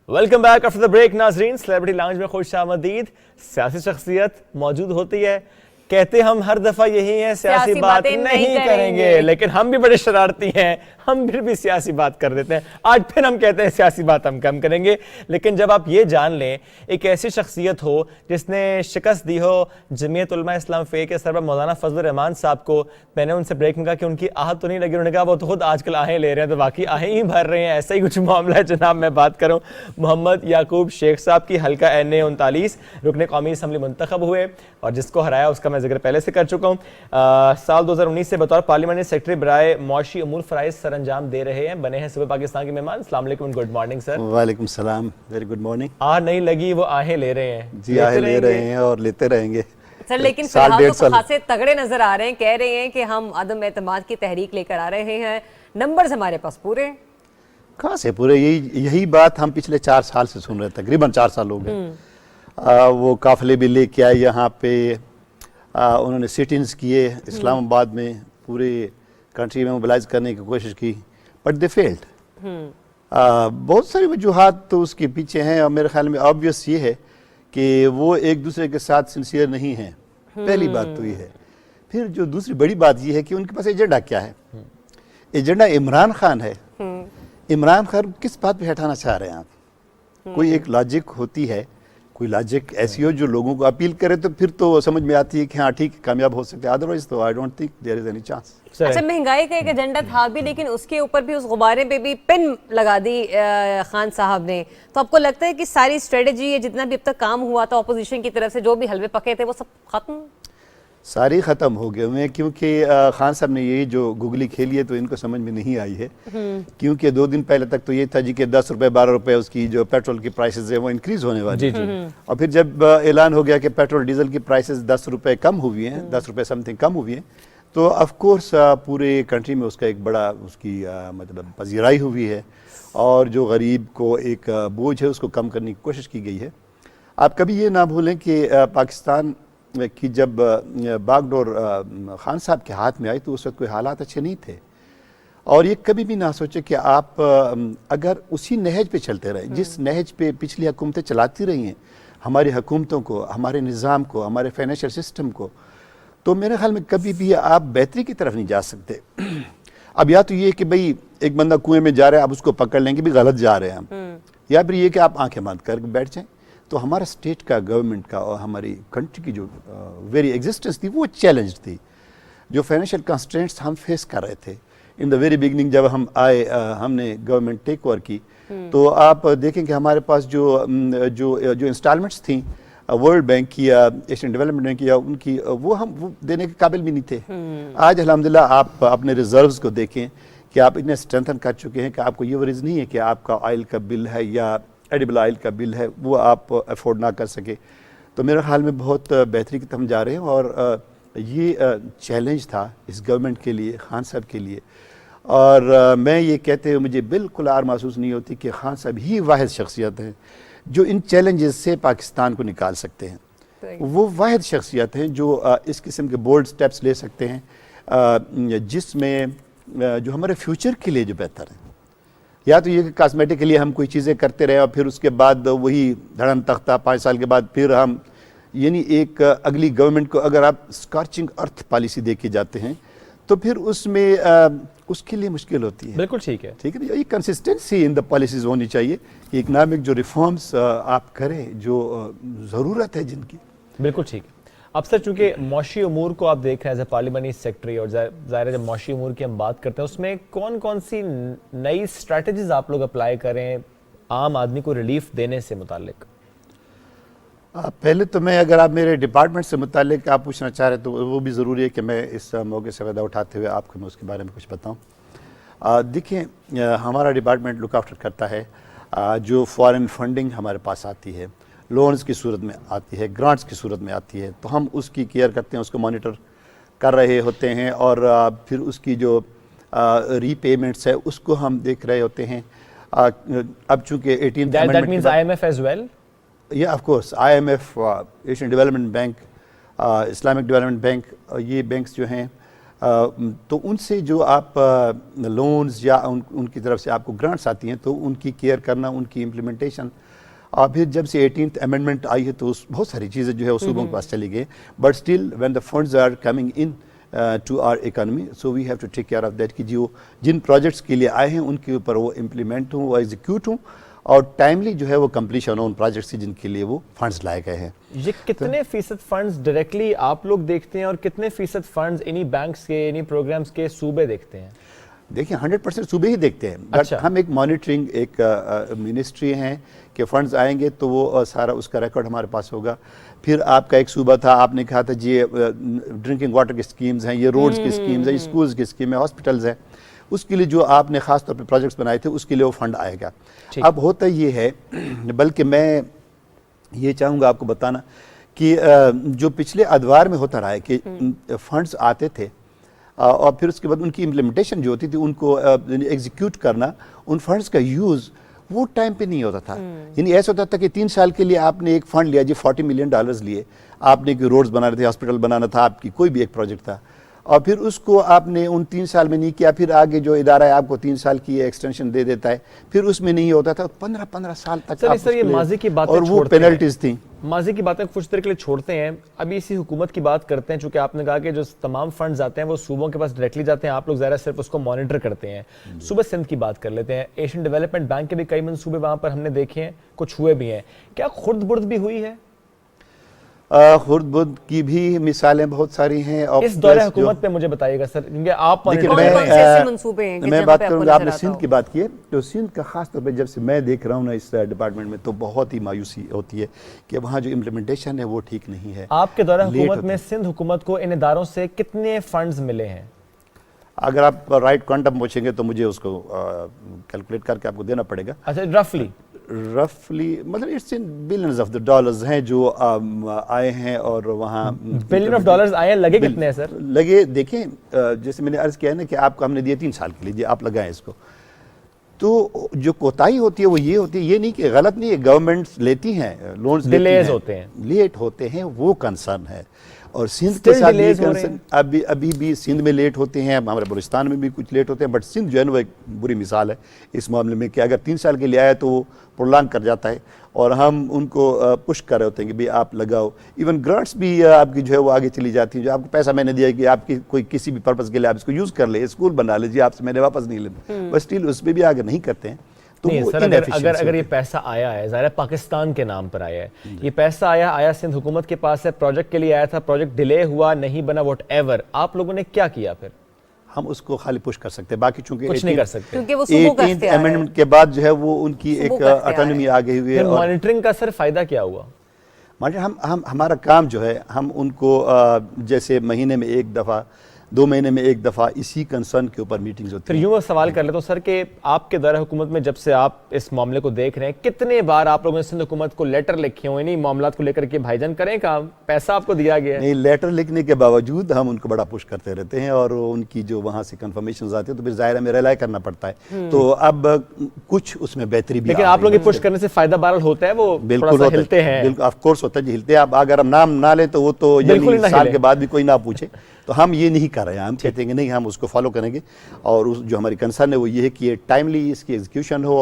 Welcome back after the break नाजरीन। Celebrity lounge में खुश आमदीद। सियासी शख्सियत मौजूद होती है, कहते हम हर दफा यही है सियासी बात नहीं करेंगे, लेकिन हम भी बड़े शरारती हैं, हम फिर भी सियासी बात कर देते हैं। आज फिर हम कहते हैं सियासी बात हम कम करेंगे। लेकिन जब आप ये जान लें एक ऐसी शख्सियत हो जिसने शिकस्त दी हो जमीयत उलमा इस्लाम फे के सरबराह मौलाना फजल रहमान साहब को, मैंने उनसे ब्रेक में कहा कि उनकी आहत तो नहीं लगी। उन्होंने कहा वो तो खुद आजकल आहें ले रहे हैं, तो बाकी आहें ही भर रहे हैं। ऐसा ही कुछ मामला है जनाब। मैं बात करूँ मोहम्मद याकूब शेख साहब की, हल्का NA 39 रुकने कौमी असम्बली मुंतखब हुए और जिसको हराया उसका मैं जिक्र पहले से कर चुका हूँ। साल 2019 से बतौर पार्लियामेंट्री सेक्रेटरी बराए मौशी उमूर फराइज सरअंजाम दे रहे हैं, बने हैं सुबह पाकिस्तान के मेहमान। अस्सलाम वालेकुम, गुड मॉर्निंग सर। वालेकुम सलाम, वेरी गुड मॉर्निंग। नहीं लगी वो आहें ले रहे हैं जी, आहें ले रहे हैं और लेते रहेंगे सर। लेकिन फिलहाल तो खासे तगड़े नजर आ रहे हैं, कह रहे हैं कि हम अदम एतमाद की तहरीक लेकर आ रहे हैं, नंबर्स हमारे पास पूरे। कहाँ से पूरे? यही बात हम पिछले 4 साल से सुन रहे हैं, तकरीबन 4 साल हो गए। वो काफिले भी लेके आए यहाँ पे, उन्होंने सिट-इन्स किए इस्लामाबाद में, पूरे कंट्री में मोबिलाइज करने की कोशिश की, बट दे फेल्ड। बहुत सारी वजूहात तो उसके पीछे हैं और मेरे ख्याल में ऑब्वियस ये है कि वो एक दूसरे के साथ सिंसियर नहीं है। पहली बात तो ये है। फिर जो दूसरी बड़ी बात ये है कि उनके पास एजेंडा क्या है। एजेंडा इमरान खान है। इमरान खान किस बात पे हटाना चाह रहे हैं आप? कोई एक लॉजिक होती है, कोई लॉजिक ऐसी हो जो लोगों को अपील करे, तो फिर तो समझ में आती है कि हाँ ठीक, कामयाब हो सकते हैं। अदरवाइज तो I don't think there is any chance. अच्छा, महंगाई का एक एजेंडा था भी, लेकिन उसके ऊपर भी, उस गुब्बारे पे भी पिन लगा दी खान साहब ने। तो आपको लगता है कि सारी स्ट्रेटेजी, ये जितना भी अब तक काम हुआ था ऑपोजिशन की तरफ से, जो भी हलवे पके थे, वो सब खत्म? सारी ख़त्म हो गए हुए, क्योंकि खान साहब ने ये जो गुगली खेली है तो इनको समझ में नहीं आई है। क्योंकि 2 दिन पहले तक तो ये था जी कि 10 रुपये 12 रुपये उसकी जो पेट्रोल की प्राइसेस है वो इंक्रीज होने वाली है। और फिर जब ऐलान हो गया कि पेट्रोल डीजल की प्राइसेस 10 रुपये कम हुई हैं, 10 रुपये समथिंग कम हुई हैं, तो ऑफ कोर्स पूरे कंट्री में उसका एक बड़ा उसकी मतलब पजीराई हुई है और जो गरीब को एक बोझ है उसको कम करने की कोशिश की गई है। आप कभी ये ना भूलें कि पाकिस्तान कि जब बागडोर खान साहब के हाथ में आई तो उस वक्त कोई हालात अच्छे नहीं थे। और ये कभी भी ना सोचे कि आप अगर उसी नहज पे चलते रहे जिस नहज पे पिछली हुकूमतें चलाती रही हैं, हमारी हुकूमतों को, हमारे निज़ाम को, हमारे फाइनेंशियल सिस्टम को, तो मेरे ख्याल में कभी भी आप बेहतरी की तरफ नहीं जा सकते। अब या तो ये कि भाई एक बंदा कुएं में जा रहा है, आप उसको पकड़ लेंगे भी गलत जा रहे हैं हम, या फिर ये कि आप आंखें बंद कर बैठ जाएं। तो हमारा स्टेट का, गवर्नमेंट का और हमारी कंट्री की जो वेरी एग्जिस्टेंस थी वो चैलेंज थी। जो फाइनेंशियल कंस्ट्रेंट्स हम फेस कर रहे थे इन द वेरी बिगनिंग, जब हम आए, हमने गवर्नमेंट टेक ओवर की, तो आप देखें कि हमारे पास जो इंस्टॉलमेंट्स थी वर्ल्ड बैंक की या एशियन डेवलपमेंट बैंक की या उनकी, वो देने के काबिल भी नहीं थे। आज अल्हम्दुलिल्लाह आप अपने रिजर्व्स को देखें कि आप इतने स्ट्रेंथन कर चुके हैं कि आपको ये वरीज नहीं है कि आपका ऑयल का बिल है या एडिबल ऑयल का बिल है वो आप अफोर्ड ना कर सके। तो मेरे ख्याल में बहुत बेहतरी की तरफ हम जा रहे हैं और ये चैलेंज था इस गवर्नमेंट के लिए, खान साहब के लिए। और मैं ये कहते हुए मुझे बिल्कुल आर महसूस नहीं होती कि खान साहब ही वाहिद शख्सियत हैं जो इन चैलेंजेस से पाकिस्तान को निकाल सकते हैं। वो वाहिद शख्सियत हैं जो इस किस्म के बोल्ड स्टेप्स ले सकते हैं जिसमें जो हमारे फ्यूचर के लिए जो बेहतर है। या तो ये कि कॉस्मेटिक के लिए हम कोई चीज़ें करते रहे और फिर उसके बाद वही धड़म तख्ता 5 साल के बाद फिर हम, यानी एक अगली गवर्नमेंट को अगर आप स्कॉर्चिंग अर्थ पॉलिसी दे के जाते हैं तो फिर उसमें उसके लिए मुश्किल होती है। बिल्कुल ठीक है, ठीक है। ये कंसिस्टेंसी इन द पॉलिसीज होनी चाहिए कि इकनॉमिक जो रिफॉर्म्स आप करें जो ज़रूरत है जिनकी। बिल्कुल ठीक है। अब सर चूंकि मौशी उमूर को आप देख रहे हैं एज ए पार्लियामेंट्री सेक्रेटरी, और ज़ाहिर है जब मौशी उमूर की हम बात करते हैं उसमें कौन कौन सी नई स्ट्रैटेजीज आप लोग अप्लाई करें आम आदमी को रिलीफ देने से मुतालिक? पहले तो मैं, अगर आप मेरे डिपार्टमेंट से मुतालिक आप पूछना चाह रहे तो वो भी ज़रूरी है कि मैं इस मौके से फ़ायदा उठाते हुए आपको मैं उसके बारे में कुछ बताऊँ। देखिए, हमारा डिपार्टमेंट लुक आफ्टर करता है जो फॉरेन फंडिंग हमारे पास आती है, लोन्स की सूरत में आती है, ग्रांट्स की सूरत में आती है, तो हम उसकी केयर करते हैं, उसको मॉनिटर कर रहे होते हैं और फिर उसकी जो रीपेमेंट्स है उसको हम देख रहे होते हैं। अब चूँकि 18 That means IMF as well? Yeah, of course, IMF, Asian development bank, Islamic development bank, ये बैंक्स जो हैं तो उनसे जो आप लोन्स या उनकी तरफ से आपको ग्रांट्स आती हैं तो उनकी केयर करना, उनकी इम्प्लीमेंटेशन। और फिर जब से 18th अमेंडमेंट आई है तो बहुत सारी चीज़ें जो है वो सूबों के पास चली गई, but still when the funds are coming into our economy, so we have to take care of that कि जो जिन प्रोजेक्ट्स के लिए आए हैं उनके ऊपर वो इम्प्लीमेंट हों, वो एग्जीक्यूट हों और टाइमली जो है वो कंप्लीशन हो उन प्रोजेक्ट्स की जिनके लिए वो फंड्स लाए गए हैं। ये कितने फीसद फंड्स डायरेक्टली आप लोग देखते हैं और कितने फीसद फंड्स इन्हीं बैंक्स के, इन्हीं प्रोग्राम्स के सूबे देखते हैं? देखिए 100% सूबे ही देखते हैं, बट अच्छा। हम एक मॉनिटरिंग एक मिनिस्ट्री हैं कि फंड्स आएंगे तो वो सारा उसका रिकॉर्ड हमारे पास होगा। फिर आपका एक सूबा था, आपने कहा था जी ड्रिंकिंग वाटर की स्कीम्स हैं, ये रोड्स की स्कीम्स हैं, स्कूल्स की स्कीम है, हॉस्पिटल्स हैं, उसके लिए जो आपने खास तौर पे प्रोजेक्ट्स बनाए थे उसके लिए वो फंड आएगा। अब होता ये है, बल्कि मैं ये चाहूँगा आपको बताना कि जो पिछले अदवार में होता रहा है कि फंड्स आते थे और फिर उसके बाद उनकी इम्प्लीमेंटेशन जो होती थी, उनको एग्जीक्यूट करना, उन फंड्स का यूज़ वो टाइम पे नहीं होता था। यानी ऐसा होता था कि 3 साल के लिए आपने एक फंड लिया जी, $40 मिलियन लिए, आपने रोड्स बनाने थे, हॉस्पिटल बनाना था, आपकी कोई भी एक प्रोजेक्ट था, और फिर उसको आपने उन 3 साल में नहीं किया, फिर आगे जो इदारा है आपको 3 साल की एक्सटेंशन दे देता है, फिर उसमें नहीं होता था, 15 साल तक सर ये माजी की बातें और वो पेनल्टीज थी। माजी की बातें कुछ देर के लिए छोड़ते हैं, अभी इसी हुकूमत की बात करते हैं। चूंकि आपने कहा कि जो तमाम फंड्स आते हैं वो सूबों के पास डायरेक्टली जाते हैं, आप लोग ज़रा सिर्फ उसको मॉनिटर करते हैं। सूबे सिंध की बात कर लेते हैं, एशियन डेवलपमेंट बैंक के भी कई मंसूबे वहाँ पर हमने देखे हैं, कुछ हुए भी हैं, क्या खुर्द बुर्द भी हुई है? खुर्द बुर्द की भी मिसालें बहुत सारी हैं। और इस दौरे हुकूमत पे मुझे बताइएगा सर, क्योंकि आप मैं बात करूंगा, आपने सिंध की बात की है, तो सिंध का खास तौर पे जब से मैं देख रहा हूँ ना इस डिपार्टमेंट में, तो बहुत ही मायूसी होती है कि वहाँ जो इम्प्लीमेंटेशन है वो ठीक नहीं है। आपके दौरे हुकूमत में सिंध हुकूमत को इन इदारों से कितने फंड्स मिले हैं? अगर आप राइट क्वांटम पूछेंगे तो मुझे उसको कैलकुलेट करके आपको देना पड़ेगा। अच्छा, रफली मतलब it's in billions of the dollars हैं जो आए हैं, और वहाँ बिलियन ऑफ डॉलर्स आए हैं। लगे कितने हैं सर? लगे, देखें जैसे मैंने अर्ज किया है ना कि आपको हमने दिए 3 साल के लिए, आप लगाएं इसको, तो जो कोताही होती है वो ये होती है, ये नहीं कि गलत नहीं है, गवर्नमेंट्स लेती हैं लोन्स, डिलेज होते हैं, लेट होते हैं, वो कंसर्न है। और सिंध के साथ भी कंसर्न अभी भी सिंध में लेट होते हैं, हमारे बलूचिस्तान में भी कुछ लेट होते हैं, बट सिंध जो है ना वो एक बुरी मिसाल है इस मामले में कि अगर 3 साल के लिए आया तो वो प्रोलॉन्ग कर जाता है, और हम उनको पुश कर रहे होते हैं कि भाई आप लगाओ। इवन ग्रांट्स भी आपकी जो है वो आगे चली जाती है, जो आपको पैसा मैंने दिया कि आपकी कोई किसी भी पर्पज़ के लिए आप इसको यूज़ कर ले, स्कूल बना लीजिए, आपसे मैंने वापस नहीं लेना, बस स्टिल उसमें भी आगे नहीं करते हैं। तो नहीं सर, अगर ये पैसा आया है, ज़ाहिर है पाकिस्तान के नाम पर आया है, ये पैसा आया सिंध हुकूमत के पास है, प्रोजेक्ट के लिए आया था, प्रोजेक्ट डिले हुआ, नहीं बना, व्हाटएवर, आप लोगों ने क्या किया फिर? हम उसको खाली पुश कर सकते हैं, बाकी चूंकि कुछ नहीं कर सकते, क्योंकि वो सूबों का इख्तियार है। अमेंडमेंट के बाद जो है वो उनकी एक ऑटोनॉमी आ गई हुई है। मॉनिटरिंग का सर फायदा क्या हुआ? हम हमारा काम जो है, हम उनको जैसे महीने में 1 दफ़ा, 2 महीने में 1 दफ़ा इसी कंसर्न के ऊपर मीटिंग्स होती फिर हैं। यूँ सवाल कर लेता हूँ सर कि आपके दौरे हुकूमत में जब से आप इस मामले को देख रहे हैं, कितने बार आप लोगों ने सिंध हुकूमत को लेटर लिखे हुए इन्हीं मामलों को लेकर के, भाईजान करें काम, पैसा आपको दिया गया है? नहीं, लेटर लिखने के बावजूद हम उनको बड़ा पुश करते रहते हैं, और उनकी जो वहाँ से कंफर्मेशंस आती है तो फिर ज़ाहिर हमें रिलाई करना पड़ता है, तो अब कुछ उसमें बेहतरी भी। लेकिन आप लोग पुश करने से फायदा बहरहाल होता है, वो बिल्कुल हिलते हैं, बिल्कुल ऑफ कोर्स होता है, हिलते हैं। अब अगर हम नाम ना लें तो वो तो साल के बाद भी कोई ना पूछे, तो हम ये नहीं कर रहे हैं, हम कहते हैं कि नहीं, हम उसको फॉलो करेंगे, और जो हमारी कंसर्न है वो ये है कि ये टाइमली इसकी एग्जीक्यूशन हो।